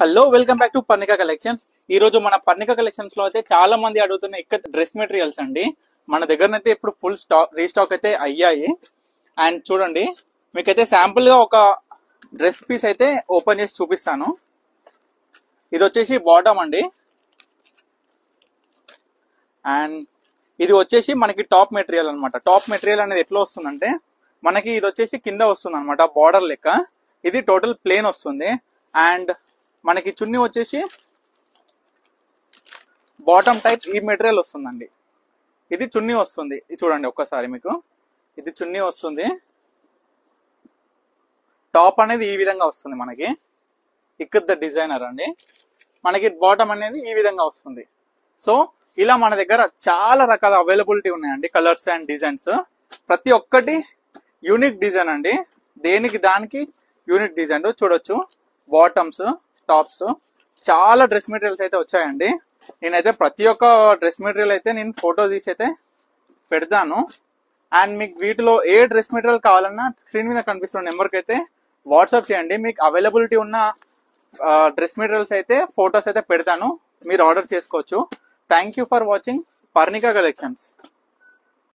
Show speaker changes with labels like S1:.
S1: Hello welcome back to Parnika collections. ఈ రోజు మన పర్ణిక కలెక్షన్స్ లో అయితే చాలా మంది అడుగుతున్న డ్రెస్ మెటీరియల్స్ అండి. మన దగ్గరనైతే ఇప్పుడు ఫుల్ స్టాక్ రీస్టాక్ అయితే అయ్యాయి. అండ్ చూడండి, మీకైతే శాంపుల్ గా ఒక డ్రెస్ పీస్ అయితే ఓపెన్ చేసి చూపిస్తాను. ఇది వచ్చేసి బాటమ్ అండి. అండ్ ఇది వచ్చేసి మనకి టాప్ మెటీరియల్ అనమాట. టాప్ మెటీరియల్ అనేది ఎట్లా వస్తుందంటే మనకి ఇది వచ్చేసి కింద వస్తుంది అనమాట, బార్డర్ లెక్క. ఇది టోటల్ ప్లేన్ వస్తుంది. అండ్ మనకి చున్నీ వచ్చేసి బాటమ్ టైప్ ఈ మెటీరియల్ వస్తుందండి. ఇది చున్నీ వస్తుంది. ఇది చూడండి ఒక్కసారి, మీకు ఇది చున్నీ వస్తుంది. టాప్ అనేది ఈ విధంగా వస్తుంది మనకి, ఇక్కత్ ద డిజైనర్ అండి. మనకి బాటమ్ అనేది ఈ విధంగా వస్తుంది. సో ఇలా మన దగ్గర చాలా రకాల అవైలబిలిటీ ఉన్నాయండి, కలర్స్ అండ్ డిజైన్స్. ప్రతి ఒక్కటి యూనిక్ డిజైన్ అండి, దేనికి దానికి యూనిక్ డిజైన్ చూడొచ్చు. బాటమ్స్, టాప్స్, చాలా డ్రెస్ మెటీరియల్స్ అయితే వచ్చాయండి. నేనైతే ప్రతి ఒక్క డ్రెస్ మెటీరియల్ అయితే నేను ఫోటో తీసి అయితే పెడతాను. అండ్ మీకు వీటిలో ఏ డ్రెస్ మెటీరియల్ కావాలన్నా స్క్రీన్ మీద కనిపిస్తున్న నెంబర్కి అయితే వాట్సాప్ చేయండి. మీకు అవైలబిలిటీ ఉన్న డ్రెస్ మెటీరియల్స్ అయితే ఫొటోస్ అయితే పెడతాను, మీరు ఆర్డర్ చేసుకోవచ్చు. Thank you for watching Parnika collections.